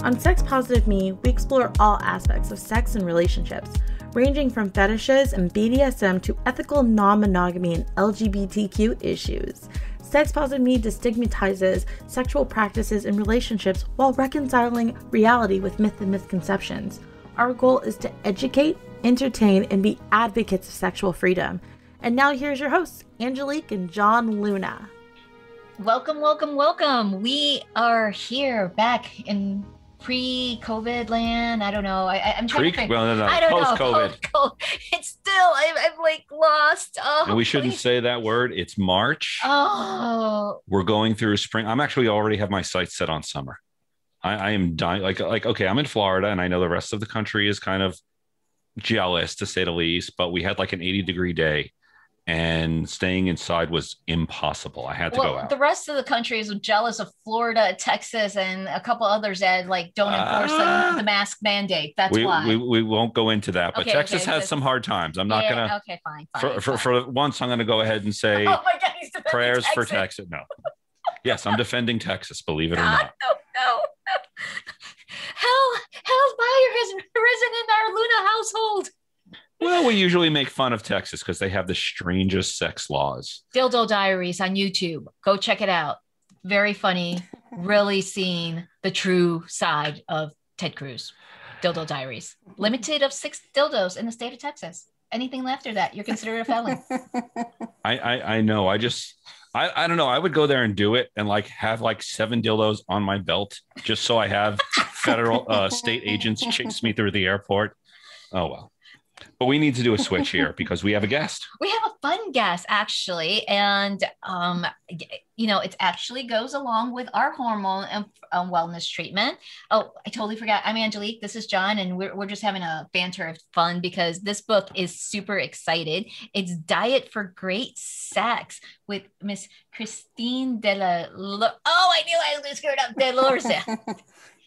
On Sex Positive Me, we explore all aspects of sex and relationships, ranging from fetishes and BDSM to ethical non-monogamy and LGBTQ issues. Sex Positive Me destigmatizes sexual practices and relationships while reconciling reality with myth and misconceptions. Our goal is to educate, entertain, and be advocates of sexual freedom. And now here's your hosts, Angelique and John Luna. Welcome, welcome, welcome. We are here back in pre-COVID land. I don't know. I'm trying to figure. Well, no. I don't Post-COVID. know. It's still, I'm like lost. Oh, and we shouldn't say that word. It's March. Oh, We're going through spring. I'm actually already have my sights set on summer. I am dying. Like, okay, I'm in Florida and I know the rest of the country is kind of jealous to say the least, but we had like an 80-degree day and staying inside was impossible. I had to go out. The rest of the country is jealous of Florida, Texas, and a couple others that like don't enforce the mask mandate. That's why. We won't go into that, but Okay, Texas has some hard times. I'm not gonna. Okay, fine. For once, I'm gonna go ahead and say oh my God, he's defending prayers Texas. for Texas. No. Yes, I'm defending Texas, believe it or God, not. No. Hell's fire has risen in our Luna household. Well, we usually make fun of Texas because they have the strangest sex laws. Dildo Diaries on YouTube. Go check it out. Very funny. Really seeing the true side of Ted Cruz. Dildo Diaries. Limited of 6 dildos in the state of Texas. Anything after that, you're considered a felon. I know. I don't know. I would go there and do it and like have like 7 dildos on my belt just so I have federal state agents chase me through the airport. Oh, well. But we need to do a switch here because we have a guest. We have a fun guest, actually. And, it actually goes along with our hormone and wellness treatment. Oh, I totally forgot. I'm Angelique. This is John. And we're just having a banter of fun because this book is super excited. It's Diet for Great Sex with Miss Christine Delozier. Oh, I knew I was screwed up. Delozier.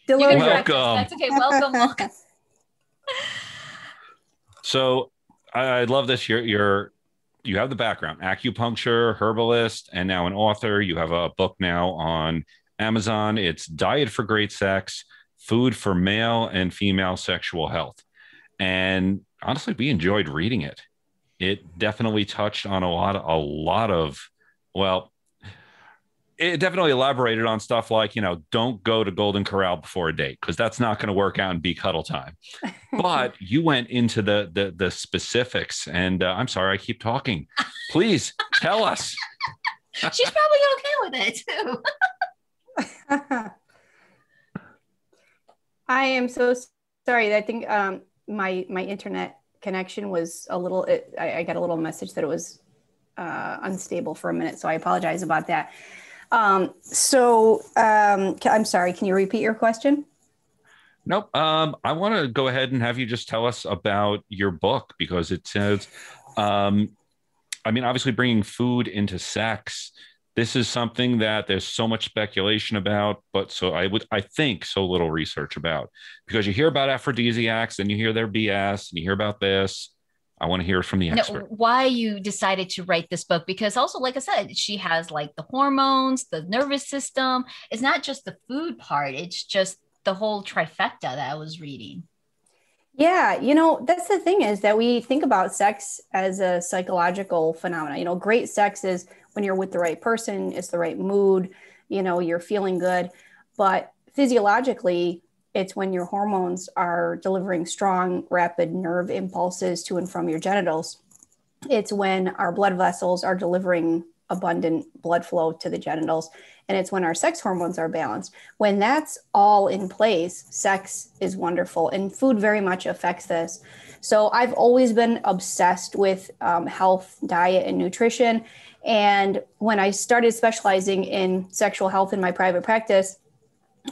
Welcome. That's okay. Welcome. So I love this. You have the background, acupuncture, herbalist, and now an author. You have a book now on Amazon. It's Diet for Great Sex, Food for Male and Female Sexual Health. And honestly, we enjoyed reading it. It definitely touched on a lot of, well, it definitely elaborated on stuff like, don't go to Golden Corral before a date because that's not going to work out and be cuddle time. But you went into the specifics, and I'm sorry, I keep talking. Please tell us. She's probably okay with it too. I am so sorry. I think my internet connection was a little. I got a little message that it was unstable for a minute, so I apologize about that. I'm sorry. Can you repeat your question? Nope. I want to go ahead and have you just tell us about your book because it says, obviously bringing food into sex. This is something that there's so much speculation about, but I think so little research about because you hear about aphrodisiacs and you hear their BS and you hear about this. I want to hear from the expert. Why you decided to write this book? Because also, like I said, she has like the hormones, the nervous system. It's not just the food part. It's just the whole trifecta that I was reading. Yeah. That's the thing is that we think about sex as a psychological phenomenon. Great sex is when you're with the right person, it's the right mood, you're feeling good. But physiologically, it's when your hormones are delivering strong, rapid nerve impulses to and from your genitals. It's when our blood vessels are delivering abundant blood flow to the genitals. And it's when our sex hormones are balanced. When that's all in place, sex is wonderful. And food very much affects this. So I've always been obsessed with health, diet, and nutrition. And when I started specializing in sexual health in my private practice,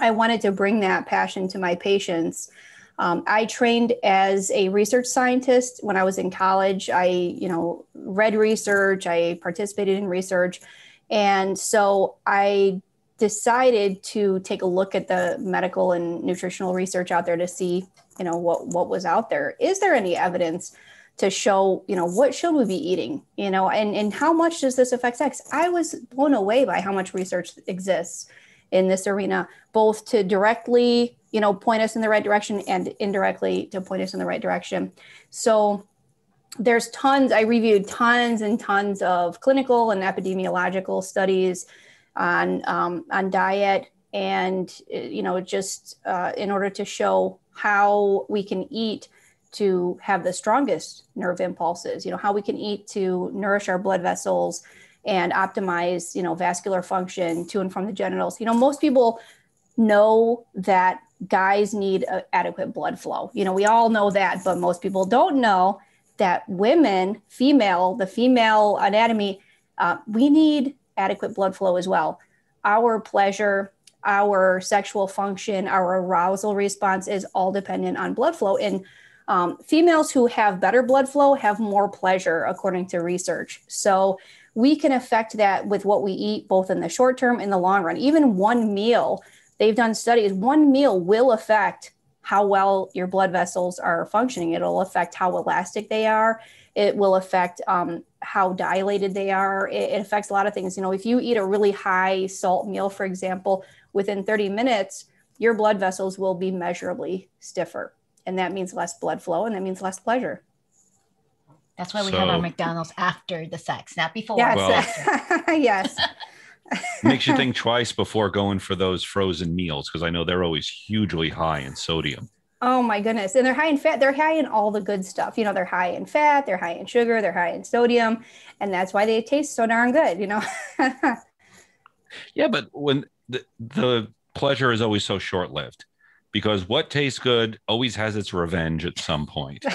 I wanted to bring that passion to my patients. I trained as a research scientist when I was in college. I, read research, I participated in research. And so I decided to take a look at the medical and nutritional research out there to see, what was out there. Is there any evidence to show, what should we be eating, and how much does this affect sex? I was blown away by how much research exists in this arena, both to directly, point us in the right direction and indirectly to point us in the right direction. So there's I reviewed tons and tons of clinical and epidemiological studies on diet, and just in order to show how we can eat to have the strongest nerve impulses, how we can eat to nourish our blood vessels and optimize, vascular function to and from the genitals. Most people know that guys need adequate blood flow. We all know that, but most people don't know that women, the female anatomy, we need adequate blood flow as well. Our pleasure, our sexual function, our arousal response is all dependent on blood flow. And females who have better blood flow have more pleasure, according to research. So we can affect that with what we eat, both in the short term and the long run. Even one meal, they've done studies, one meal will affect how well your blood vessels are functioning. It'll affect how elastic they are. It will affect how dilated they are. It affects a lot of things. If you eat a really high salt meal, for example, within 30 minutes, your blood vessels will be measurably stiffer. And that means less blood flow, and that means less pleasure. That's why we have our McDonald's after the sex, not before. Yes. Well, yes. Makes you think twice before going for those frozen meals, because I know they're always hugely high in sodium. Oh my goodness. And they're high in fat. They're high in all the good stuff. They're high in fat, they're high in sugar, they're high in sodium. And that's why they taste so darn good, Yeah, but when the pleasure is always so short-lived, because what tastes good always has its revenge at some point.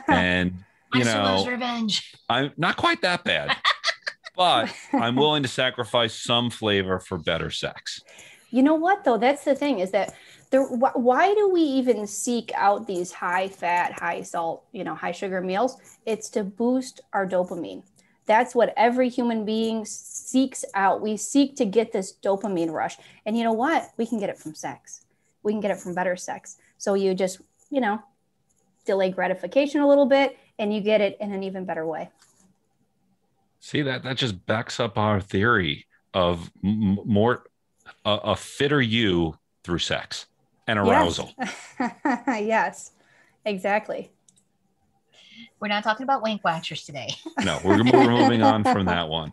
And, revenge. I'm not quite that bad, but I'm willing to sacrifice some flavor for better sex. You know what, though? That's the thing, is that why do we even seek out these high fat, high salt, high sugar meals? It's to boost our dopamine. That's what every human being seeks out. We seek to get this dopamine rush. And you know what? We can get it from sex. We can get it from better sex. So you just, delay gratification a little bit, and you get it in an even better way. See, that just backs up our theory of more a fitter you through sex and arousal. Yes, yes, exactly. We're not talking about wank watchers today. No, we're moving on from that one.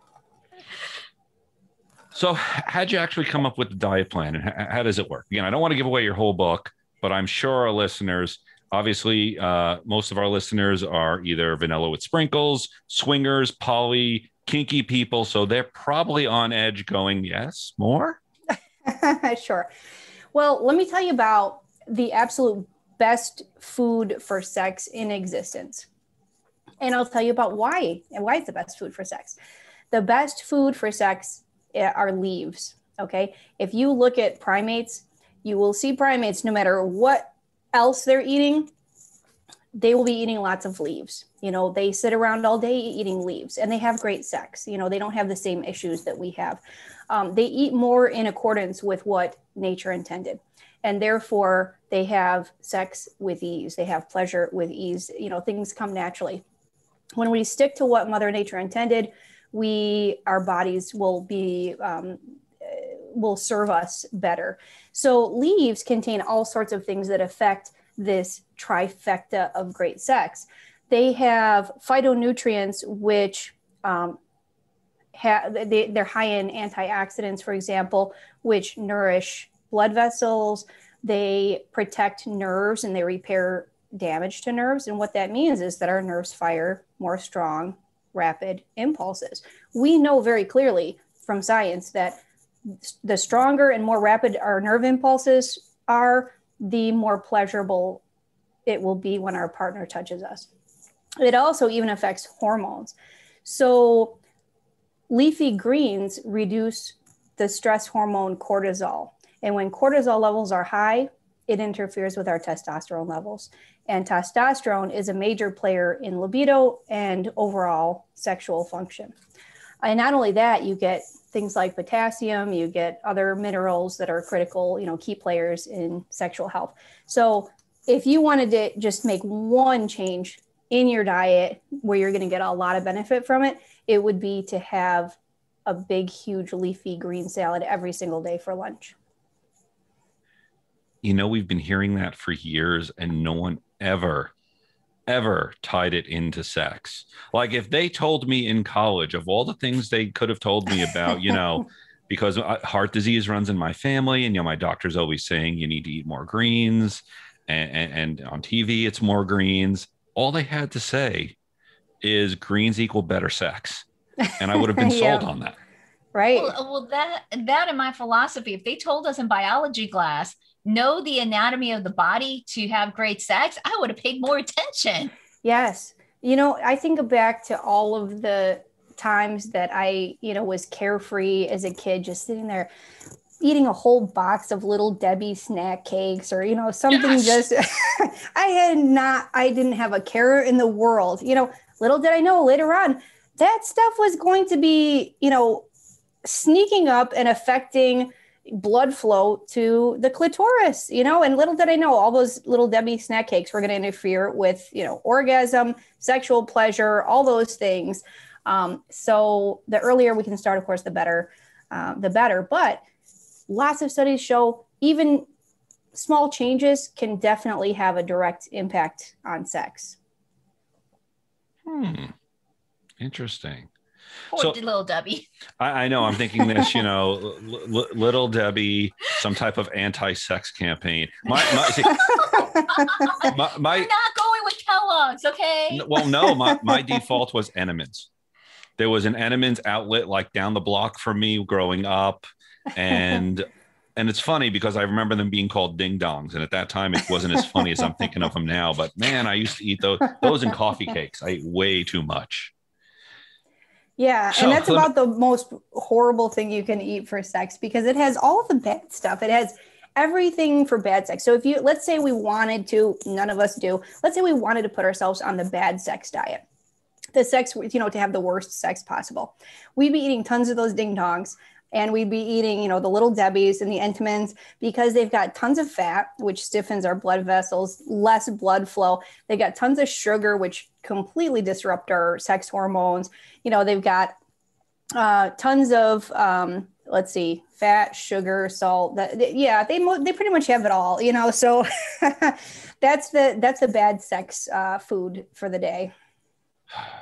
So how'd you actually come up with the diet plan, and how does it work? Again, I don't want to give away your whole book, but I'm sure our listeners, obviously, most of our listeners are either vanilla with sprinkles, swingers, poly, kinky people. So they're probably on edge going, yes, more? Sure. Well, let me tell you about the absolute best food for sex in existence. And I'll tell you about why it's the best food for sex. The best food for sex are leaves. Okay. If you look at primates, you will see primates, no matter what else they're eating, they will be eating lots of leaves. They sit around all day eating leaves, and they have great sex. They don't have the same issues that we have. They eat more in accordance with what nature intended. And therefore they have sex with ease. They have pleasure with ease. Things come naturally. When we stick to what Mother Nature intended, our bodies will serve us better. So leaves contain all sorts of things that affect this trifecta of great sex. They have phytonutrients, which they're high in antioxidants, for example, which nourish blood vessels. They protect nerves, and they repair damage to nerves. And what that means is that our nerves fire more strong, rapid impulses. We know very clearly from science that the stronger and more rapid our nerve impulses are, the more pleasurable it will be when our partner touches us. It also even affects hormones. So leafy greens reduce the stress hormone cortisol. And when cortisol levels are high, it interferes with our testosterone levels. And testosterone is a major player in libido and overall sexual function. And not only that, you get things like potassium, you get other minerals that are critical, key players in sexual health. So if you wanted to just make one change in your diet where you're going to get a lot of benefit from it, it would be to have a big, huge leafy green salad every single day for lunch. we've been hearing that for years and no one ever tied it into sex. Like if they told me in college of all the things they could have told me about, because heart disease runs in my family, and my doctor's always saying you need to eat more greens, and on TV it's more greens. All they had to say is greens equal better sex, and I would have been sold on that. Right. Well, that in my philosophy, if they told us in biology class, know the anatomy of the body to have great sex, I would have paid more attention. Yes. I think back to all of the times that I, was carefree as a kid, just sitting there eating a whole box of Little Debbie snack cakes or, something. Yes. Just, I didn't have a care in the world. Little did I know later on that stuff was going to be, sneaking up and affecting blood flow to the clitoris, and little did I know all those Little Debbie snack cakes were going to interfere with, orgasm, sexual pleasure, all those things. So the earlier we can start, of course, the better. But lots of studies show even small changes can definitely have a direct impact on sex. Interesting. Poor Little Debbie. I know. I'm thinking this, Little Debbie, some type of anti-sex campaign. We're not going with Kellogg's, okay? Well, no, my default was Entenmann's. There was an Entenmann's outlet like down the block from me growing up, and it's funny because I remember them being called ding dongs, and at that time it wasn't as funny as I'm thinking of them now. But man, I used to eat those and coffee cakes. I ate way too much. Yeah, and that's about the most horrible thing you can eat for sex because it has all of the bad stuff. It has everything for bad sex. So let's say we wanted to, none of us do, let's say we wanted to put ourselves on the bad sex diet, the sex, to have the worst sex possible. We'd be eating tons of those ding dongs, and we'd be eating, the Little Debbies and the Entenmann's because they've got tons of fat, which stiffens our blood vessels, less blood flow. They've got tons of sugar, which completely disrupt our sex hormones. They've got tons of, fat, sugar, salt. They pretty much have it all, So that's a bad sex food for the day.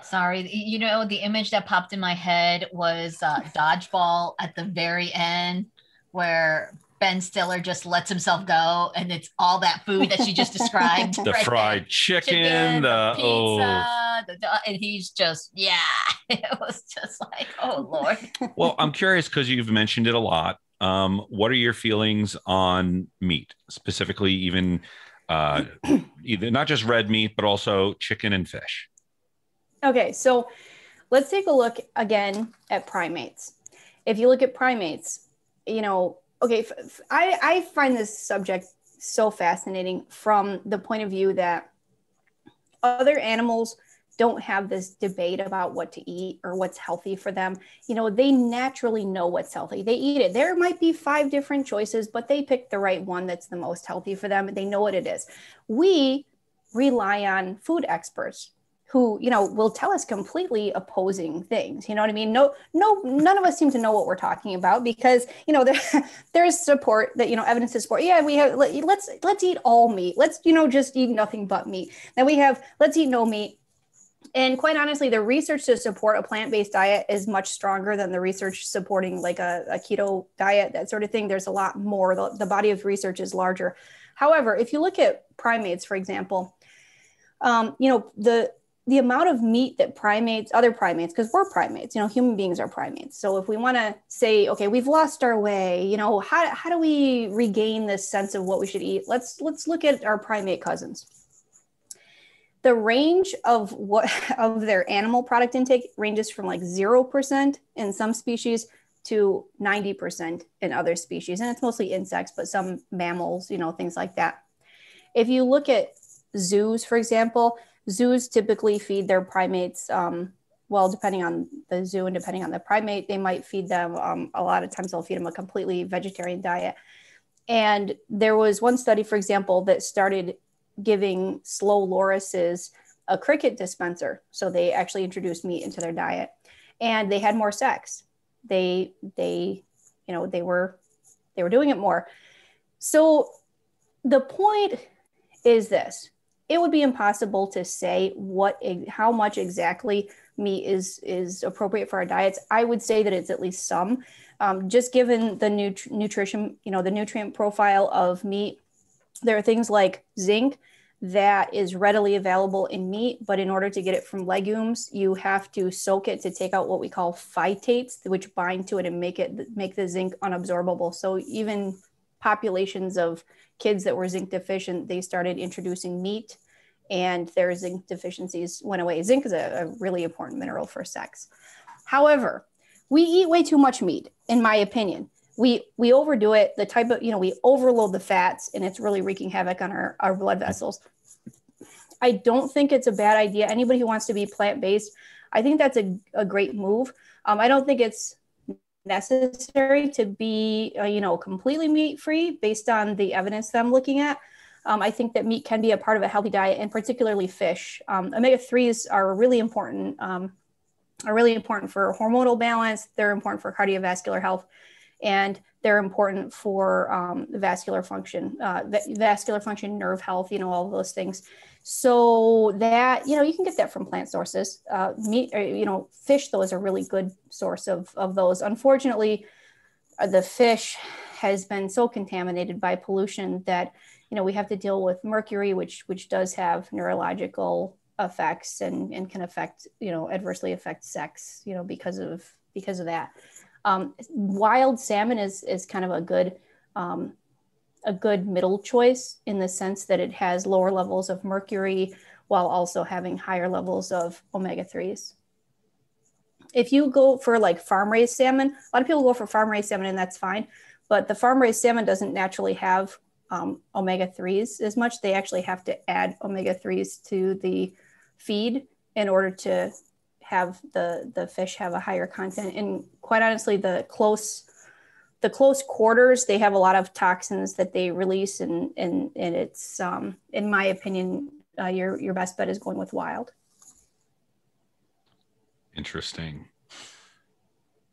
Sorry, the image that popped in my head was Dodgeball at the very end where Ben Stiller just lets himself go, and it's all that food that she just described. The right fried chicken, the pizza, and he's just, it was just like, oh, Lord. Well, I'm curious because you've mentioned it a lot. What are your feelings on meat, specifically even either not just red meat, but also chicken and fish? Okay, so let's take a look again at primates. If you look at primates, I find this subject so fascinating from the point of view that other animals don't have this debate about what to eat or what's healthy for them. They naturally know what's healthy. They eat it. There might be 5 different choices, but they pick the right one that's the most healthy for them. They know what it is. We rely on food experts who, will tell us completely opposing things. You know what I mean? No, none of us seem to know what we're talking about because, there's support that, evidence to support. Yeah, we have, let's eat all meat. Let's, just eat nothing but meat. Then we have, let's eat no meat. And quite honestly, the research to support a plant-based diet is much stronger than the research supporting like a keto diet, that sort of thing. There's a lot more. The body of research is larger. However, if you look at primates, for example, the amount of meat that other primates, because we're primates, human beings are primates. So if we want to say, okay, we've lost our way, how do we regain this sense of what we should eat? Let's look at our primate cousins. The range of their animal product intake ranges from like 0% in some species to 90% in other species. And it's mostly insects, but some mammals, things like that. If you look at zoos, for example, zoos typically feed their primates, depending on the zoo and depending on the primate, they might feed them, a lot of times they'll feed them a completely vegetarian diet. And there was one study, for example, that started giving slow lorises a cricket dispenser. So they actually introduced meat into their diet and they had more sex. They were doing it more. So the point is this. It would be impossible to say how much exactly meat is appropriate for our diets. I would say that it's at least some, just given the nutrition, the nutrient profile of meat. There are things like zinc that is readily available in meat, but in order to get it from legumes, you have to soak it to take out what we call phytates, which bind to it and make the zinc unabsorbable. So even populations of kids that were zinc deficient, they started introducing meat and their zinc deficiencies went away. Zinc is a really important mineral for sex. However, we eat way too much meat, in my opinion. We overdo it. The type of, we overload the fats and it's really wreaking havoc on our blood vessels. I don't think it's a bad idea. Anybody who wants to be plant-based, I think that's a great move. I don't think it's necessary to be, completely meat-free based on the evidence that I'm looking at. I think that meat can be a part of a healthy diet, and particularly fish. Omega-3s are really important for hormonal balance. They're important for cardiovascular health, and they're important for vascular function, nerve health, all of those things. So that, you can get that from plant sources. Meat, fish, though, is a really good source of those. Unfortunately, the fish has been so contaminated by pollution that, we have to deal with mercury, which does have neurological effects and can affect, adversely affect sex, because of that. Wild salmon is kind of a good middle choice in the sense that it has lower levels of mercury while also having higher levels of omega-3s. If you go for like farm-raised salmon, a lot of people go for farm-raised salmon and that's fine, but the farm-raised salmon doesn't naturally have omega-3s as much. They actually have to add omega-3s to the feed in order to have the fish have a higher content. And quite honestly, the close quarters, they have a lot of toxins that they release, and it's in my opinion, your best bet is going with wild. Interesting.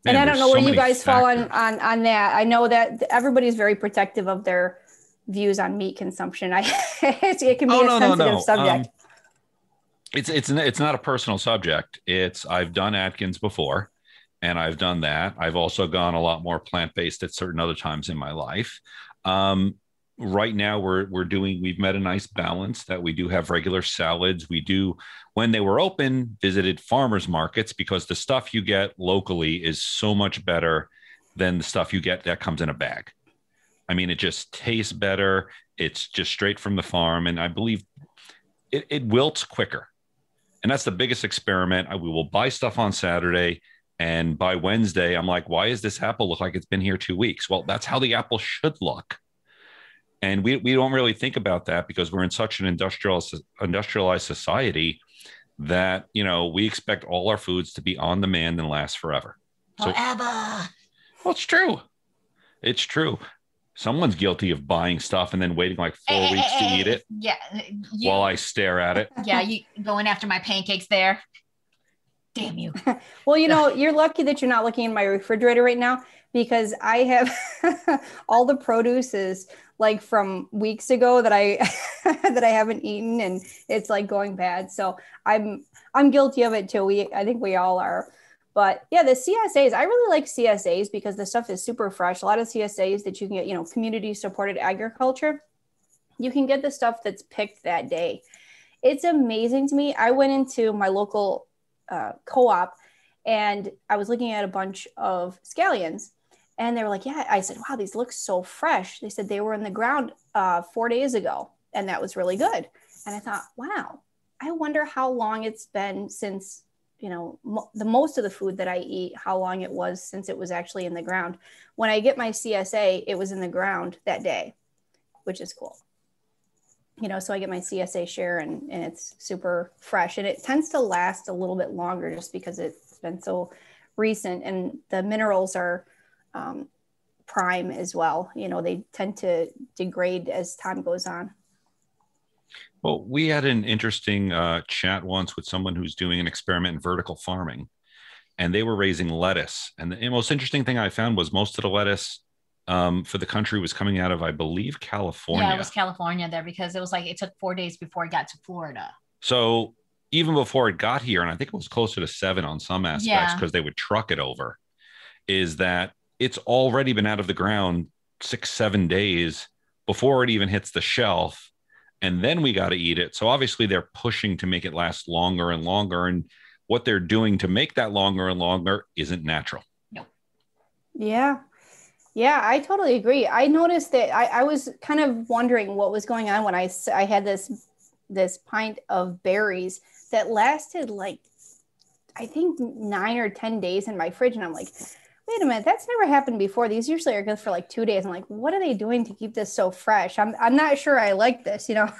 Man, and I don't know where you guys fall on that. I know that everybody's very protective of their views on meat consumption. It can be a sensitive subject. It's not a personal subject. I've done Atkins before, and I've done that. I've also gone a lot more plant-based at certain other times in my life. Right now we've met a nice balance that we do have regular salads. We do, when they were open, visited farmers markets because the stuff you get locally is so much better than the stuff you get that comes in a bag. I mean, it just tastes better. It's just straight from the farm. And I believe it wilts quicker. And that's the biggest experiment. We will buy stuff on Saturday. And by Wednesday, I'm like, why does this apple look like it's been here 2 weeks? Well, that's how the apple should look. And we don't really think about that because we're in such an industrialized society that, we expect all our foods to be on demand and last forever. Forever. Well, it's true. It's true. Someone's guilty of buying stuff and then waiting like 4 weeks to eat it. Yeah. While I stare at it. Yeah, you going after my pancakes there. Damn you. Well, you're lucky that you're not looking in my refrigerator right now because I have all the produce is like from weeks ago that I haven't eaten and it's like going bad. So I'm guilty of it too. I think we all are. But yeah, the CSAs, I really like CSAs because the stuff is super fresh. A lot of CSAs that you can get, community supported agriculture, you can get the stuff that's picked that day. It's amazing to me. I went into my local co-op and I was looking at a bunch of scallions and they were like, yeah, I said, wow, these look so fresh. They said they were in the ground 4 days ago. And that was really good. And I thought, wow, I wonder how long it's been since the most of the food that I eat, how long it was since it was actually in the ground. When I get my CSA, it was in the ground that day, which is cool. So I get my CSA share and it's super fresh and it tends to last a little bit longer just because it's been so recent and the minerals are prime as well. They tend to degrade as time goes on. Well, we had an interesting chat once with someone who's doing an experiment in vertical farming, and they were raising lettuce. And the most interesting thing I found was most of the lettuce for the country was coming out of, I believe, California. Yeah, it was California there because it was like it took 4 days before it got to Florida. So even before it got here, and I think it was closer to 7 on some aspects because they would truck it over, is that it's already been out of the ground 6-7 days before it even hits the shelf. And then we got to eat it. So obviously they're pushing to make it last longer and longer. And what they're doing to make that longer and longer isn't natural. Nope. Yeah. Yeah, I totally agree. I noticed that I was kind of wondering what was going on when I had this pint of berries that lasted like, I think 9 or 10 days in my fridge. And I'm like, wait a minute, that's never happened before. These usually are good for like 2 days. I'm like, what are they doing to keep this so fresh? I'm not sure I like this, you know?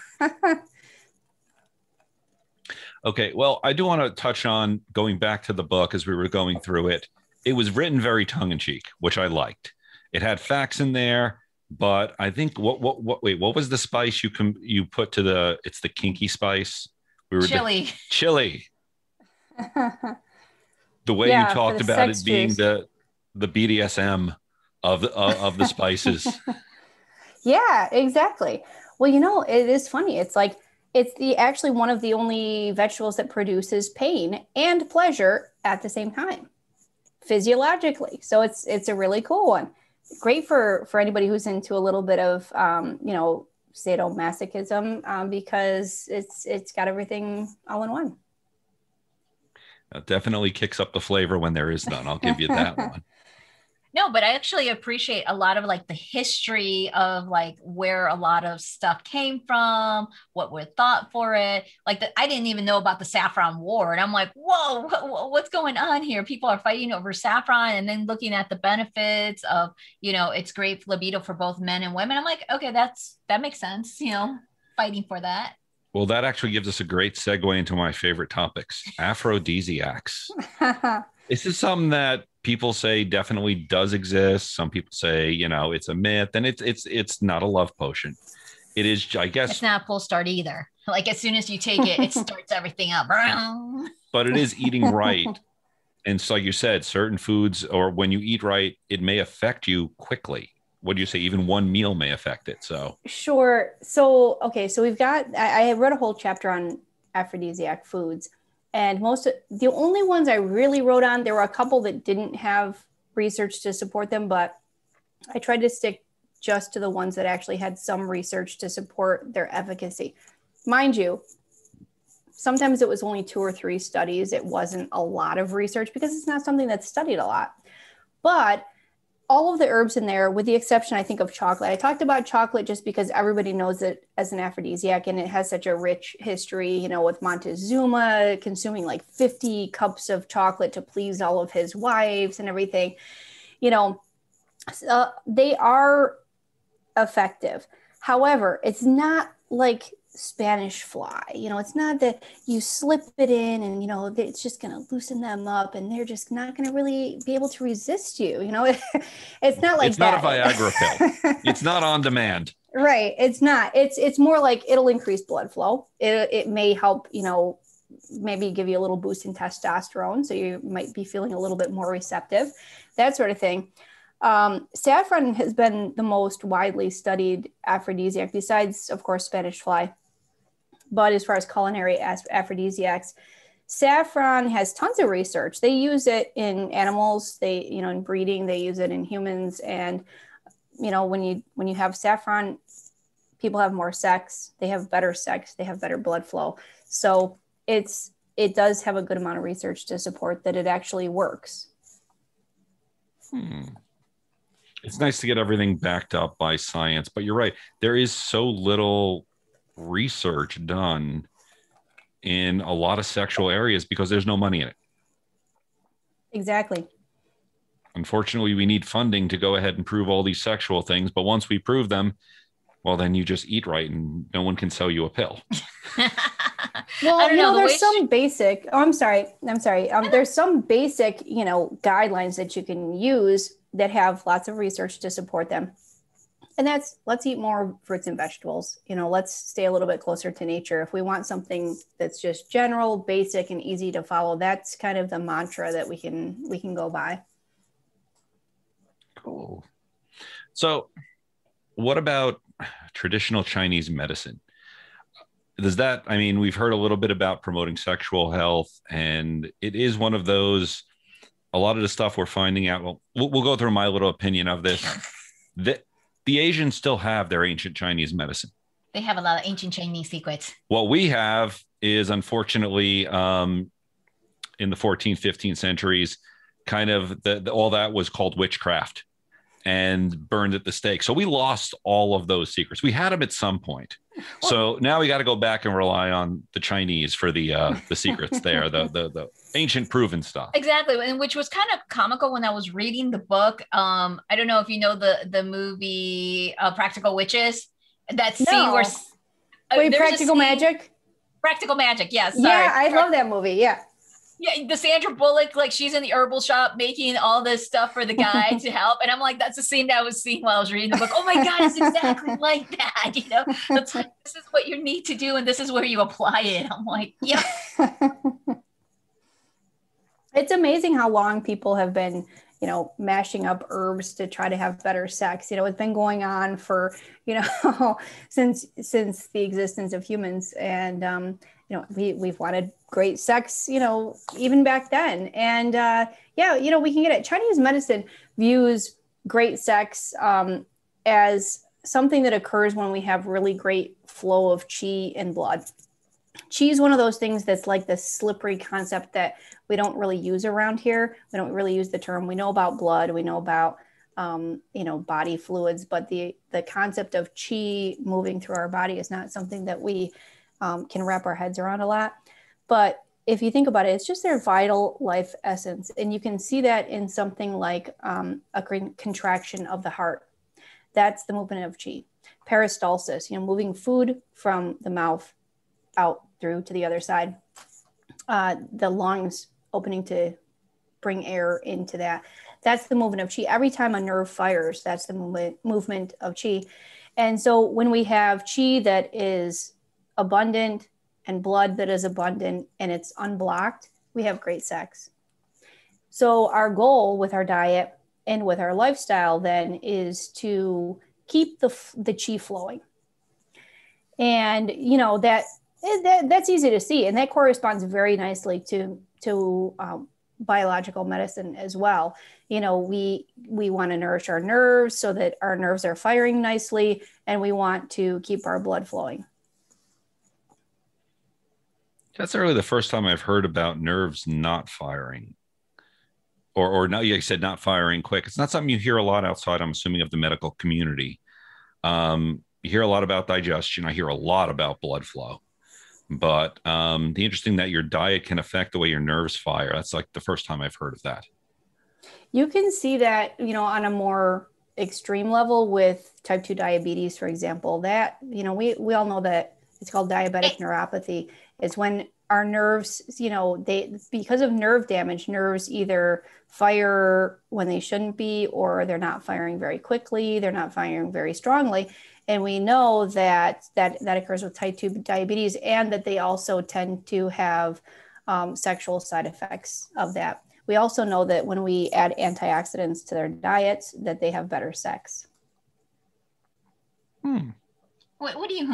Okay, well, I do want to touch on going back to the book as we were going through it. It was written very tongue-in-cheek, which I liked. It had facts in there, but I think what was the spice you put to the, it's the kinky spice? Chili. Chili. The way you talked about it being the BDSM of the spices. Yeah, exactly. Well, you know, it is funny. It's like, it's actually one of the only vegetables that produces pain and pleasure at the same time, physiologically. So it's a really cool one. Great for anybody who's into a little bit of, you know, sadomasochism, because it's got everything all in one. It definitely kicks up the flavor when there is none. I'll give you that one. No, but I actually appreciate a lot of like the history of like where a lot of stuff came from, what were thought for it. Like I didn't even know about the saffron war. And I'm like, whoa, what's going on here? People are fighting over saffron and then looking at the benefits of, you know, it's great libido for both men and women. I'm like, okay, that makes sense, you know, fighting for that. Well, that actually gives us a great segue into my favorite topics, aphrodisiacs. This is something that people say definitely does exist. Some people say, you know, it's a myth, and it's not a love potion. It is, I guess. It's not a full start either. Like as soon as you take it, it starts everything up. But it is eating right. And so like you said, certain foods, or when you eat right, it may affect you quickly. What do you say? Even one meal may affect it. So sure. So, okay. So we've got, I wrote a whole chapter on aphrodisiac foods. And the only ones I really wrote on, there were a couple that didn't have research to support them, but I tried to stick just to the ones that actually had some research to support their efficacy. Mind you, sometimes it was only 2 or 3 studies. It wasn't a lot of research because it's not something that's studied a lot. But all of the herbs in there, with the exception, I think, of chocolate. I talked about chocolate just because everybody knows it as an aphrodisiac, and it has such a rich history, you know, with Montezuma consuming like 50 cups of chocolate to please all of his wives and everything. You know, they are effective. However, it's not like Spanish fly. You know, it's not that you slip it in and, you know, it's just going to loosen them up and they're just not going to really be able to resist you. You know, it's not like it's not a Viagra pill. It's not on demand. Right. It's not. It's more like it'll increase blood flow. It may help, you know, maybe give you a little boost in testosterone. So you might be feeling a little bit more receptive, that sort of thing. Saffron has been the most widely studied aphrodisiac besides, of course, Spanish fly. But as far as culinary aphrodisiacs, saffron has tons of research. They use it in animals. They, you know, in breeding, they use it in humans. And, you know, when you have saffron, people have more sex. They have better sex. They have better blood flow. So it does have a good amount of research to support that it actually works. It's nice to get everything backed up by science, but you're right. There is so little research done in a lot of sexual areas because there's no money in it. Exactly. Unfortunately, we need funding to go ahead and prove all these sexual things. But once we prove them, well, then you just eat right and no one can sell you a pill. Well, you know, there's some basic, I'm sorry. There's some basic, you know, guidelines that you can use that have lots of research to support them. And that's, let's eat more fruits and vegetables. You know, let's stay a little bit closer to nature. If we want something that's just general, basic, and easy to follow, that's kind of the mantra that we can go by. Cool. So what about traditional Chinese medicine? Does that, I mean, we've heard a little bit about promoting sexual health, and it is one of those, a lot of the stuff we're finding out. Well, we'll go through my little opinion of this. The Asians still have their ancient Chinese medicine. They have a lot of ancient Chinese secrets. What we have is, unfortunately, in the 14th, 15th centuries, kind of all that was called witchcraft and burned at the stake. So we lost all of those secrets. We had them at some point. So now we got to go back and rely on the Chinese for the secrets there, the ancient proven stuff. Exactly, and which was kind of comical when I was reading the book. I don't know if you know the movie Practical Witches. That scene where wait, Practical Magic. Practical Magic, yes. Yeah, yeah, I love that movie. Yeah. Yeah, the Sandra Bullock, like she's in the herbal shop making all this stuff for the guy to help. And I'm like, that's the scene that I was seeing while I was reading the book. Oh my God, it's exactly like that. You know, that's like, this is what you need to do. And this is where you apply it. I'm like, yeah. It's amazing how long people have been, you know, mashing up herbs to try to have better sex. You know, it's been going on for, you know, since the existence of humans. And, you know, we've wanted great sex, you know, even back then. And yeah, you know, we can get it. Chinese medicine views great sex as something that occurs when we have really great flow of qi and blood. Qi is one of those things that's like this slippery concept that we don't really use around here. We don't really use the term. We know about blood. We know about, you know, body fluids, but the concept of qi moving through our body is not something that we can wrap our heads around a lot. But if you think about it, it's just their vital life essence. And you can see that in something like a contraction of the heart. That's the movement of qi. Peristalsis, you know, moving food from the mouth out through to the other side. The lungs opening to bring air into that. That's the movement of qi. Every time a nerve fires, that's the movement of qi. And so when we have qi that is abundant and blood that is abundant and it's unblocked, we have great sex. So our goal with our diet and with our lifestyle then is to keep the qi flowing. And, you know, that's easy to see. And that corresponds very nicely to biological medicine as well. You know, we want to nourish our nerves so that our nerves are firing nicely, and we want to keep our blood flowing. That's really the first time I've heard about nerves not firing, or now you said not firing quick. It's not something you hear a lot outside, I'm assuming, of the medical community. You hear a lot about digestion. I hear a lot about blood flow, but the interesting that your diet can affect the way your nerves fire. That's like the first time I've heard of that. You can see that, you know, on a more extreme level with type 2 diabetes, for example. That, you know, we all know that it's called diabetic neuropathy. It's when our nerves, you know, because of nerve damage, nerves either fire when they shouldn't be, or they're not firing very quickly, they're not firing very strongly. And we know that occurs with type 2 diabetes, and that they also tend to have sexual side effects of that. We also know that when we add antioxidants to their diets, that they have better sex. What do you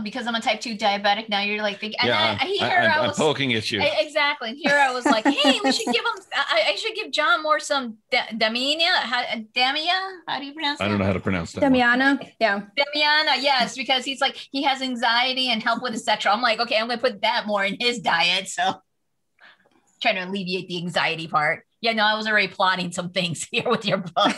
because I'm a type 2 diabetic now? You're like thinking, yeah, I'm poking at you. Exactly. And here I was like, hey, we should give him. I should give John more some Damia. How do you pronounce that? I don't know how to pronounce that. Damiana. Yeah. Damiana. Yes, because he's like he has anxiety and help with his sexual. I'm like, okay, I'm gonna put that more in his diet. So trying to alleviate the anxiety part. Yeah, no, I was already plotting some things here with your book.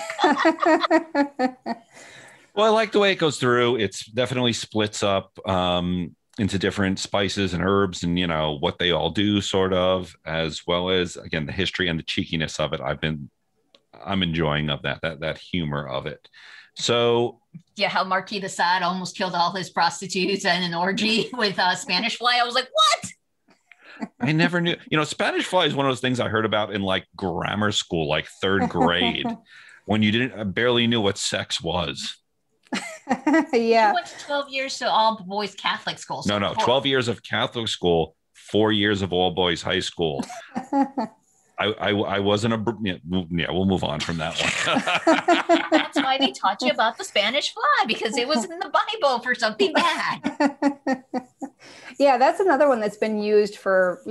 Well, I like the way it goes through. It's definitely splits up into different spices and herbs and, you know, what they all do sort of, as well as, again, the history and the cheekiness of it. I'm enjoying of that humor of it. So yeah, how Marquis de Sade almost killed all his prostitutes in an orgy with Spanish fly. I was like, what? I never knew, you know, Spanish fly is one of those things I heard about in like grammar school, like third grade, when you barely knew what sex was. Yeah. You went to 12 years to all boys Catholic school. So 12 years of Catholic school, 4 years of all boys high school. I wasn't yeah, we'll move on from that one. That's why they taught you about the Spanish fly, because it was in the Bible for something bad. Yeah, that's another one that's been used for,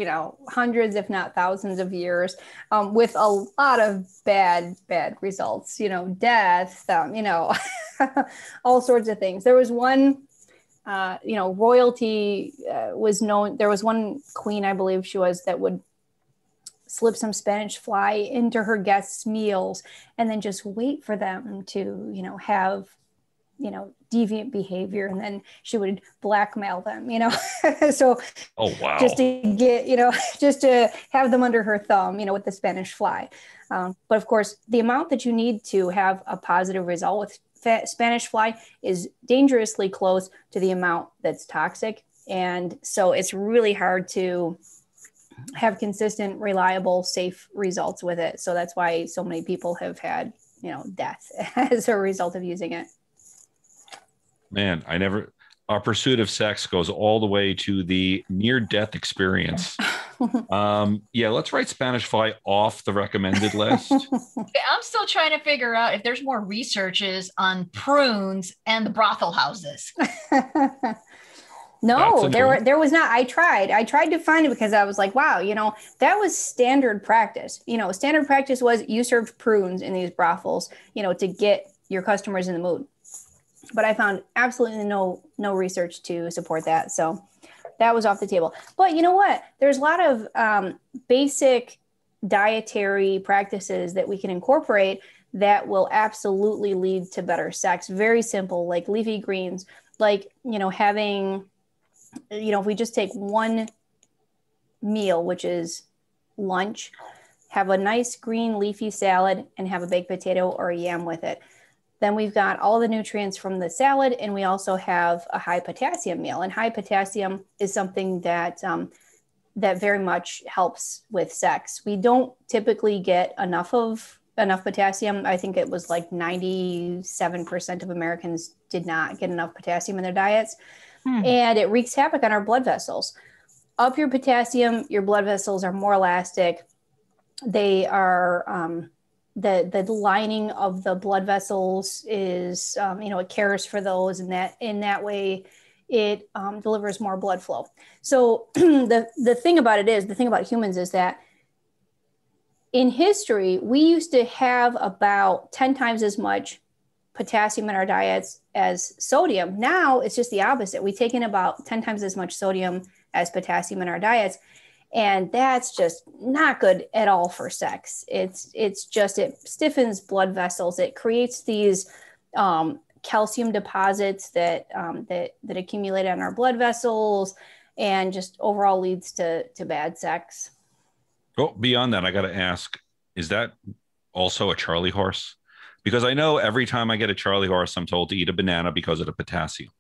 hundreds, if not thousands of years, with a lot of bad results, death, all sorts of things. There was one, royalty was known. There was one queen, I believe she was, that would slip some Spanish fly into her guests' meals and then just wait for them to, have, deviant behavior. And then she would blackmail them, so oh, wow. Just to get, just to have them under her thumb, with the Spanish fly. But of course, the amount that you need to have a positive result with Spanish fly is dangerously close to the amount that's toxic. And so it's really hard to have consistent, reliable, safe results with it. So that's why so many people have had, death as a result of using it. Man, our pursuit of sex goes all the way to the near-death experience. Yeah, let's write Spanish fly off the recommended list. I'm still trying to figure out if there's more researches on prunes and the brothel houses. No, there was not. I tried to find it because I was like, wow, that was standard practice. Standard practice was you served prunes in these brothels, to get your customers in the mood. But I found absolutely no research to support that. So that was off the table. But you know what? There's a lot of basic dietary practices that we can incorporate that will absolutely lead to better sex. Very simple, like leafy greens, like, having, if we just take one meal, which is lunch, have a nice green leafy salad and have a baked potato or a yam with it. Then we've got all the nutrients from the salad, and we also have a high potassium meal. And high potassium is something that that very much helps with sex. We don't typically get enough potassium. I think it was like 97% of Americans did not get enough potassium in their diets. And it wreaks havoc on our blood vessels. Up your potassium, your blood vessels are more elastic. They are, the lining of the blood vessels is, it cares for those, and that in that way it delivers more blood flow. So the thing about humans is that in history, we used to have about 10 times as much potassium in our diets as sodium. Now it's just the opposite. We take in about 10 times as much sodium as potassium in our diets. And that's just not good at all for sex. It stiffens blood vessels. It creates these calcium deposits that accumulate on our blood vessels, and just overall leads to bad sex. Well, beyond that, I got to ask, is that also a Charlie horse? Because I know every time I get a Charlie horse, I'm told to eat a banana because of the potassium.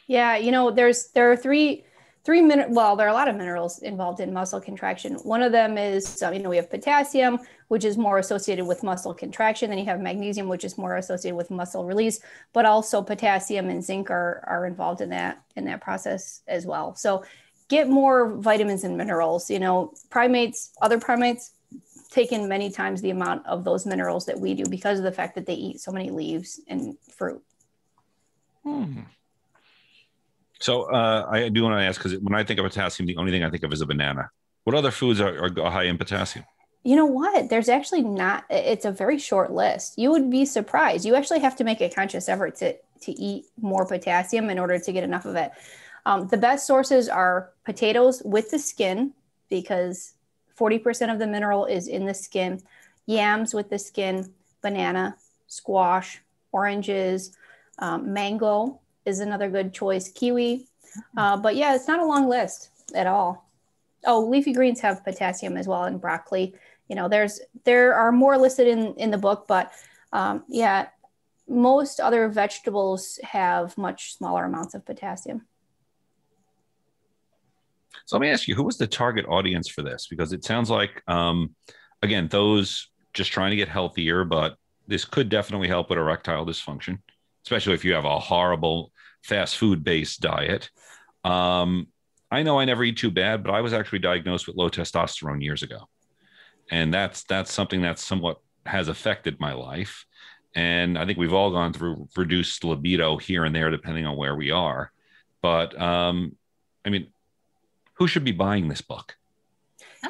Yeah, there are three well, there are a lot of minerals involved in muscle contraction. One of them is, we have potassium, which is more associated with muscle contraction. Then you have magnesium, which is more associated with muscle release, but also potassium and zinc are involved in that process as well. So get more vitamins and minerals. Other primates take in many times the amount of those minerals that we do because of the fact that they eat so many leaves and fruit. So I do want to ask, because when I think of potassium, the only thing I think of is a banana. What other foods are high in potassium? You know what? There's actually not. It's a very short list. You would be surprised. You actually have to make a conscious effort to eat more potassium in order to get enough of it. The best sources are potatoes with the skin, because 40% of the mineral is in the skin, yams with the skin, banana, squash, oranges, mango is another good choice, kiwi. But yeah, it's not a long list at all. Oh, leafy greens have potassium as well, and broccoli. There are more listed in the book, but yeah, most other vegetables have much smaller amounts of potassium. So let me ask you, who was the target audience for this? Because it sounds like, again, those just trying to get healthier, but this could definitely help with erectile dysfunction, especially if you have a horrible fast food-based diet. I know I never eat too bad, but I was actually diagnosed with low testosterone years ago. And that's something that somewhat has affected my life. And I think we've all gone through reduced libido here and there, depending on where we are. But I mean, who should be buying this book?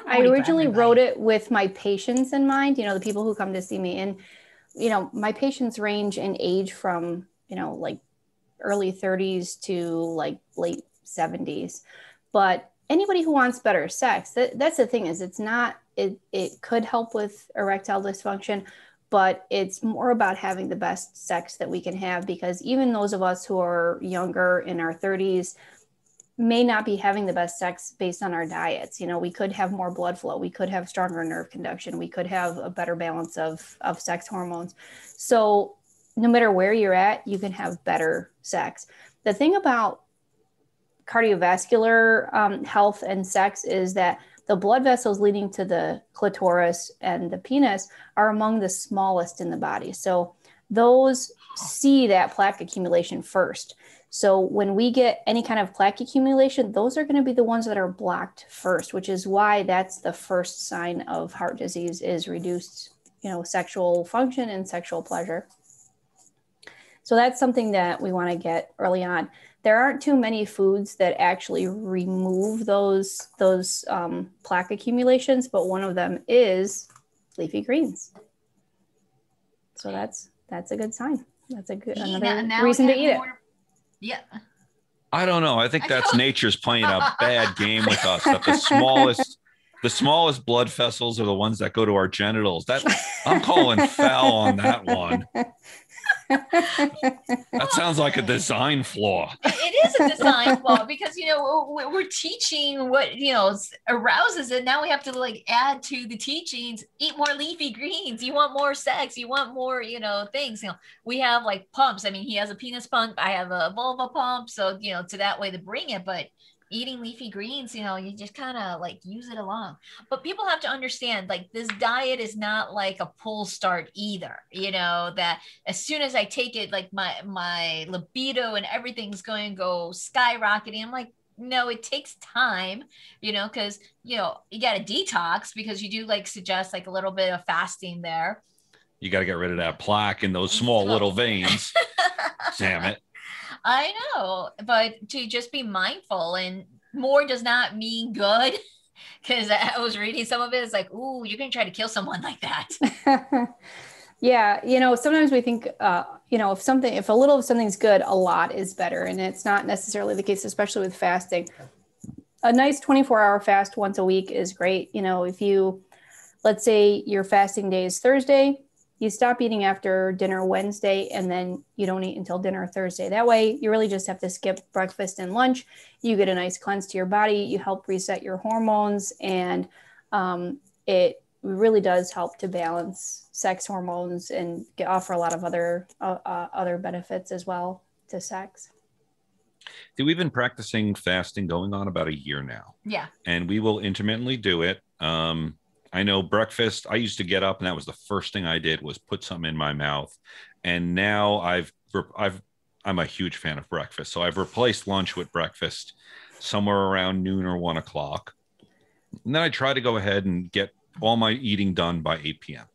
I originally wrote it with my patients in mind, the people who come to see me. And, my patients range in age from, like early 30s to like late 70s. But anybody who wants better sex, that's the thing, is it could help with erectile dysfunction, but it's more about having the best sex that we can have, because even those of us who are younger, in our 30s, may not be having the best sex based on our diets. We could have more blood flow. We could have stronger nerve conduction. We could have a better balance of sex hormones. So no matter where you're at, you can have better sex. The thing about cardiovascular health and sex is that the blood vessels leading to the clitoris and the penis are among the smallest in the body. So those see that plaque accumulation first. So when we get any kind of plaque accumulation, those are going to be the ones that are blocked first, which is why that's the first sign of heart disease, is reduced, sexual function and sexual pleasure. So that's something that we want to get early on. There aren't too many foods that actually remove those plaque accumulations, but one of them is leafy greens. So that's a good sign. That's another reason to eat it. Yeah. I don't know. I think that's nature's playing a bad game with us. That the smallest blood vessels are the ones that go to our genitals. That I'm calling foul on that one. That sounds like a design flaw. It is a design flaw, because we're teaching what arouses it. Now we have to add to the teachings. Eat more leafy greens. You want more sex. You want more things. We have pumps. I mean, he has a penis pump. I have a vulva pump. So to that way to bring it, but eating leafy greens, you just kind of use it along. But people have to understand, this diet is not like a pull start either, that as soon as I take it, my libido and everything's going to go skyrocketing. I'm like, no, it takes time, because, you got to detox, because you do suggest a little bit of fasting there. You got to get rid of that plaque in those small little veins. Damn it. I know, but to just be mindful, and more does not mean good, because I was reading some of it. It's like, ooh, you're going to try to kill someone like that. Yeah. Sometimes we think, if a little of something's good, a lot is better. And it's not necessarily the case, especially with fasting. A nice 24-hour fast once a week is great. Let's say your fasting day is Thursday, you stop eating after dinner Wednesday, and then you don't eat until dinner Thursday. That way, you really just have to skip breakfast and lunch. You get a nice cleanse to your body. You help reset your hormones, and it really does help to balance sex hormones and offer a lot of other benefits as well to sex. We've been practicing fasting going on about a year now. Yeah. And we will intermittently do it. I know breakfast, I used to get up and that was the first thing I did was put something in my mouth. And now I'm a huge fan of breakfast. So I've replaced lunch with breakfast somewhere around noon or 1 o'clock. And then I try to go ahead and get all my eating done by 8 p.m.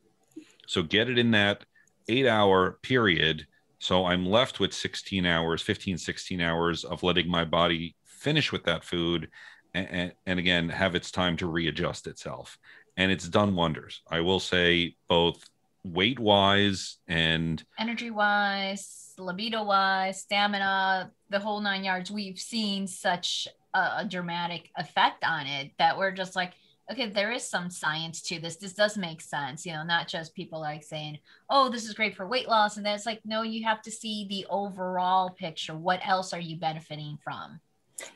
So get it in that 8-hour period. So I'm left with 16 hours of letting my body finish with that food and again, have its time to readjust itself. And it's done wonders. I will say, both weight wise and energy wise, libido wise, stamina, the whole 9 yards. We've seen such a dramatic effect on it that we're just like, okay, there is some science to this. This does make sense, not just people saying, oh, this is great for weight loss. And then it's like, no, you have to see the overall picture. What else are you benefiting from?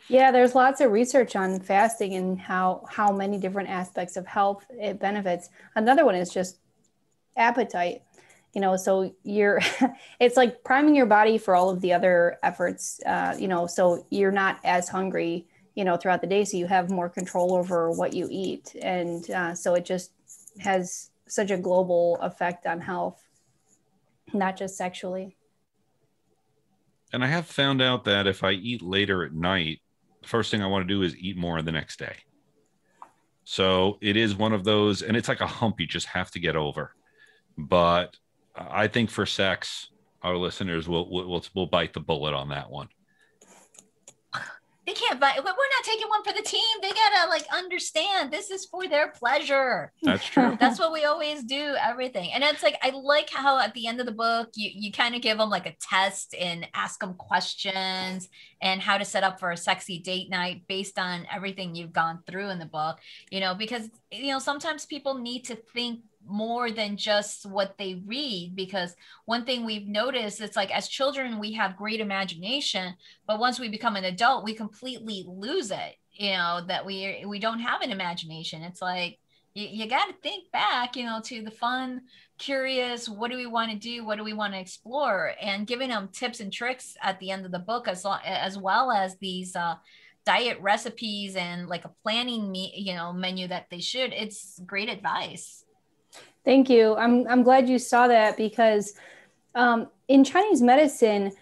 Yeah, there's lots of research on fasting and how many different aspects of health it benefits. Another one is just appetite. So it's like priming your body for all of the other efforts, so you're not as hungry, throughout the day. So you have more control over what you eat. And so it just has such a global effect on health, not just sexually. And I have found out that if I eat later at night, the first thing I want to do is eat more the next day. So it is one of those, and it's like a hump you just have to get over. But I think for sex, our listeners will bite the bullet on that one. They can't buy. We're not taking one for the team. They gotta like understand this is for their pleasure. That's true. That's what we always do. Everything, and it's like I like how at the end of the book you kind of give them like a test and ask them questions and how to set up for a sexy date night based on everything you've gone through in the book. Because sometimes people need to think more than just what they read, because one thing we've noticed, it's like as children we have great imagination, but once we become an adult we completely lose it, that we don't have an imagination. It's like you got to think back, to the fun, curious, what do we want to do, what do we want to explore, and giving them tips and tricks at the end of the book, as well as these diet recipes and like a planning menu that they should. It's great advice. Thank you. I'm glad you saw that, because in Chinese medicine,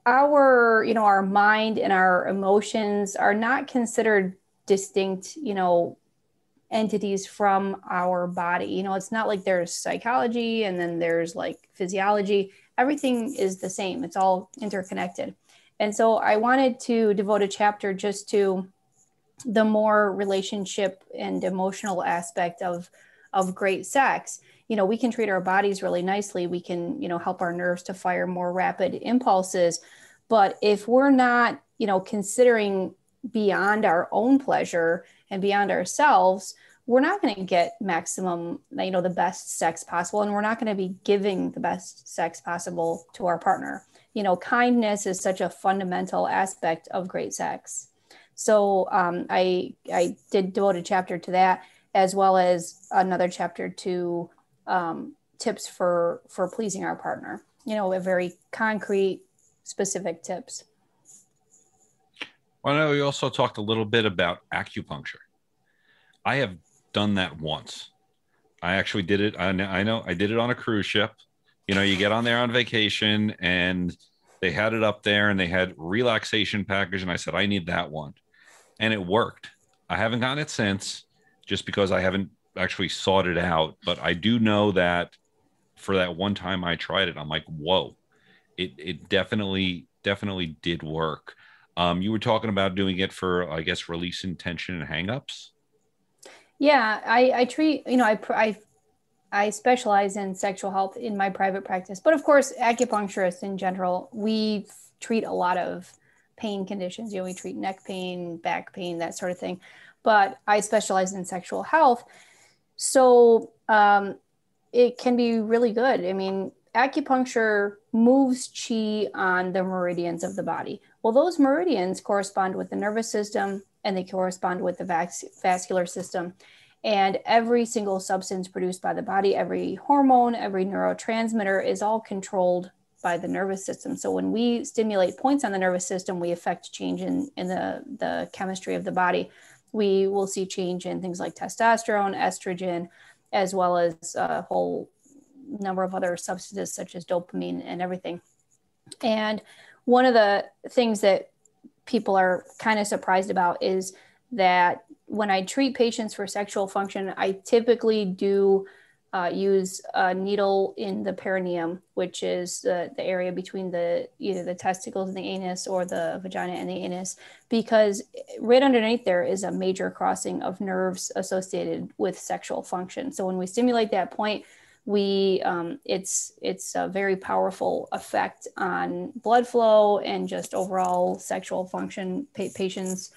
our mind and our emotions are not considered distinct, entities from our body. It's not like there's psychology and then there's like physiology. Everything is the same. It's all interconnected. And so I wanted to devote a chapter just to the more relationship and emotional aspect of great sex. We can treat our bodies really nicely. We can, help our nerves to fire more rapid impulses. But if we're not, considering beyond our own pleasure and beyond ourselves, we're not going to get maximum, the best sex possible. And we're not going to be giving the best sex possible to our partner. Kindness is such a fundamental aspect of great sex. So I did devote a chapter to that, as well as another chapter to tips for pleasing our partner, a very concrete, specific tips. Well, I know we also talked a little bit about acupuncture. I have done that once. I actually did it. I know I did it on a cruise ship. You get on there on vacation and they had it up there and they had relaxation package. And I said, I need that one. And it worked. I haven't gotten it since, just because I haven't actually sought it out. But I do know that for that one time I tried it, I'm like, whoa, it definitely did work. You were talking about doing it for, I guess, releasing tension and hangups. Yeah, I treat, I specialize in sexual health in my private practice, but of course, acupuncturists in general, we treat a lot of pain conditions. We treat neck pain, back pain, that sort of thing. But I specialize in sexual health. So it can be really good. I mean, acupuncture moves qi on the meridians of the body. Well, those meridians correspond with the nervous system and they correspond with the vascular system. And every single substance produced by the body, every hormone, every neurotransmitter is all controlled by the nervous system. So when we stimulate points on the nervous system, we affect change in the chemistry of the body. We will see change in things like testosterone, estrogen, as well as a whole number of other substances such as dopamine and everything. And one of the things that people are kind of surprised about is that when I treat patients for sexual function, I typically do use a needle in the perineum, which is the area between either the testicles and the anus or the vagina and the anus, because right underneath there is a major crossing of nerves associated with sexual function. So when we stimulate that point, it's a very powerful effect on blood flow and just overall sexual function. Patients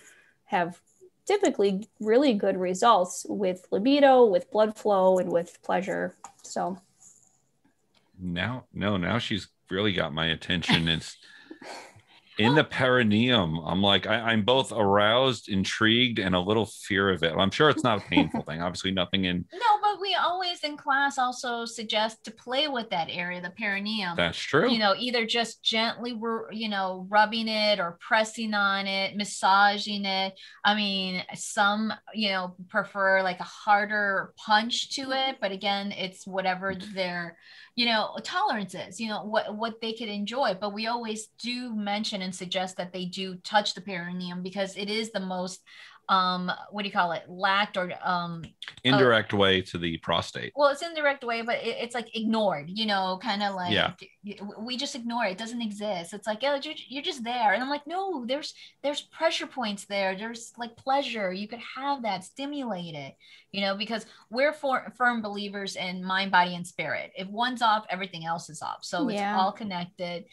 have typically really good results with libido, with blood flow, and with pleasure. So now she's really got my attention. It's in the perineum. I'm like, I'm both aroused, intrigued, and a little fear of it. I'm sure it's not a painful thing. Obviously nothing in. No, but we always in class also suggest to play with that area, the perineum. That's true. Either just gently, rubbing it or pressing on it, massaging it. I mean, some, prefer like a harder punch to it, but again, it's whatever their, tolerances, what they could enjoy. But we always do mention and suggest that they do touch the perineum, because it is the most what do you call it? Lacked or indirect way to the prostate. Well, it's indirect way, but it's like ignored, kind of like, yeah, we just ignore it. It doesn't exist. It's like, you're just there. And I'm like, no, there's pressure points there. There's like pleasure. You could have that, stimulate it, because we're firm believers in mind, body, and spirit. If one's off, everything else is off. So it's all connected.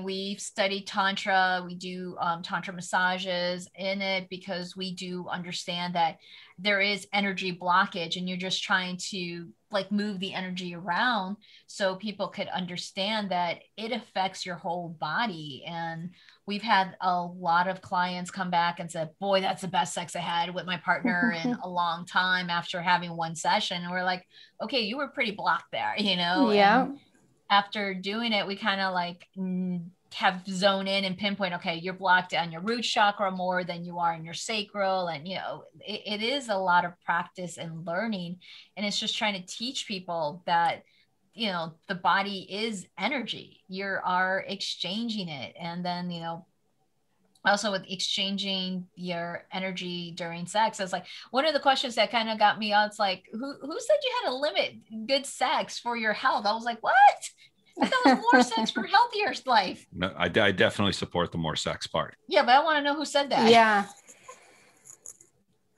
We've studied Tantra. We do Tantra massages in it because we do understand that there is energy blockage and you're just trying to like move the energy around so people could understand that it affects your whole body. And we've had a lot of clients come back and said, boy, that's the best sex I had with my partner in a long time after having one session. And we're like, okay, you were pretty blocked there, Yeah. And after doing it, we kind of like have zone in and pinpoint, okay, you're blocked on your root chakra more than you are in your sacral. And, it is a lot of practice and learning. And it's just trying to teach people that, the body is energy. You are exchanging it. And then, also with exchanging your energy during sex, it's like one of the questions that kind of got me on. It's like, who said you had to limit good sex for your health? I was like, what? I thought it was more sex for healthier life. No, I definitely support the more sex part. Yeah, but I want to know who said that. Yeah.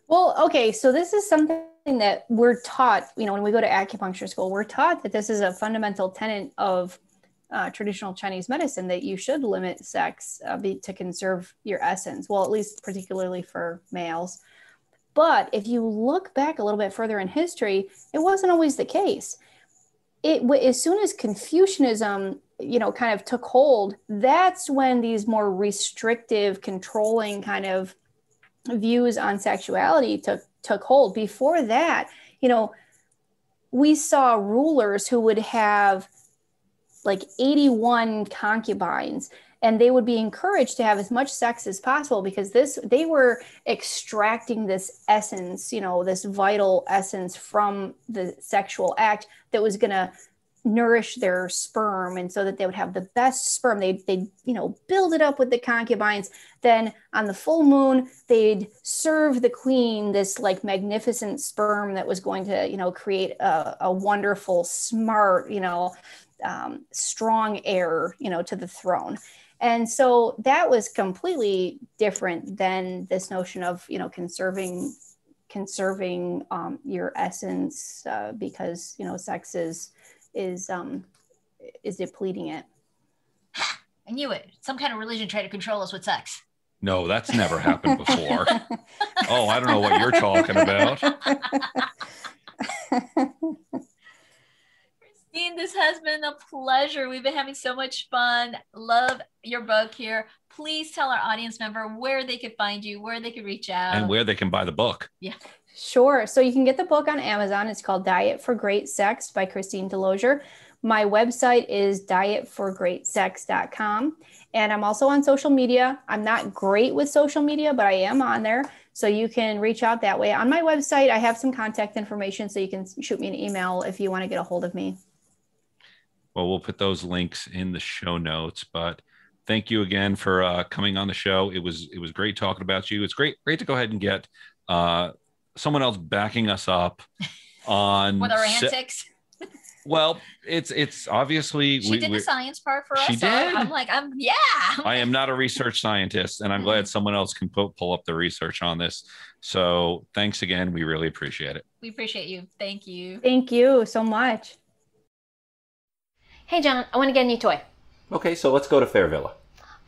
Well, okay. So this is something that we're taught, when we go to acupuncture school, we're taught that this is a fundamental tenet of traditional Chinese medicine, that you should limit sex to conserve your essence. Well, at least particularly for males. But if you look back a little bit further in history, it wasn't always the case. As soon as Confucianism, kind of took hold, that's when these more restrictive, controlling kind of views on sexuality took hold. Before that, we saw rulers who would have like 81 concubines, and they would be encouraged to have as much sex as possible because they were extracting this essence, this vital essence from the sexual act that was going to nourish their sperm, and so that they would have the best sperm. They'd build it up with the concubines. Then on the full moon, they'd serve the queen this like magnificent sperm that was going to, create a wonderful, smart, strong heir, to the throne. And so that was completely different than this notion of, conserving your essence because, sex is depleting it. I knew it. Some kind of religion tried to control us with sex. No, that's never happened before. Oh, I don't know what you're talking about. Christine, this has been a pleasure. We've been having so much fun. Love your book here. Please tell our audience member where they could find you, where they could reach out. And where they can buy the book. Yeah. Sure. So you can get the book on Amazon. It's called Diet for Great Sex by Christine Delozier. My website is dietforgreatsex.com. And I'm also on social media. I'm not great with social media, but I am on there. So you can reach out that way. On my website, I have some contact information, so you can shoot me an email if you want to get a hold of me. Well, we'll put those links in the show notes, but thank you again for coming on the show. It was great talking about you. It's great to go ahead and get someone else backing us up on with our antics. Well, it's obviously she did the science part for us. She did. I'm like, I am not a research scientist, and I'm glad someone else can pull up the research on this. So thanks again. We really appreciate it. We appreciate you. Thank you. Thank you so much. Hey, John, I want to get a new toy. Okay, so let's go to Fairvilla.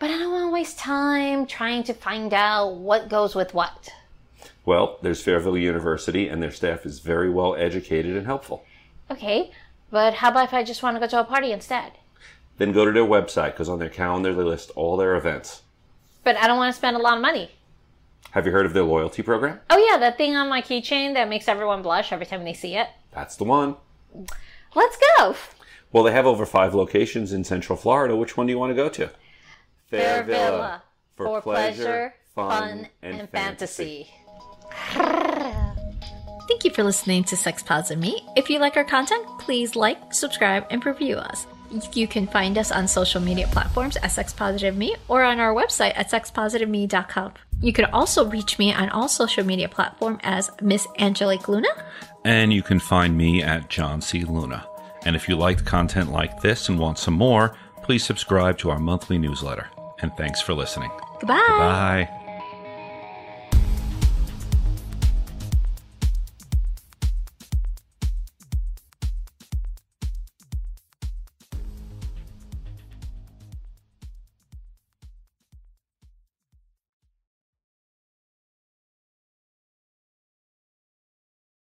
But I don't want to waste time trying to find out what goes with what. Well, there's Fairvilla University, and their staff is very well educated and helpful. Okay, but how about if I just want to go to a party instead? Then go to their website, because on their calendar they list all their events. But I don't want to spend a lot of money. Have you heard of their loyalty program? Oh yeah, that thing on my keychain that makes everyone blush every time they see it. That's the one. Let's go. Well, they have over 5 locations in Central Florida. Which one do you want to go to? Fairvilla. For pleasure, fun, and fantasy. Thank you for listening to Sex Positive Me. If you like our content, please like, subscribe, and review us. You can find us on social media platforms at Sex Positive Me or on our website at sexpositiveme.com. You could also reach me on all social media platforms as Miss Angelique Luna. And you can find me at John C. Luna. And if you liked content like this and want some more, please subscribe to our monthly newsletter. And thanks for listening. Goodbye. Goodbye.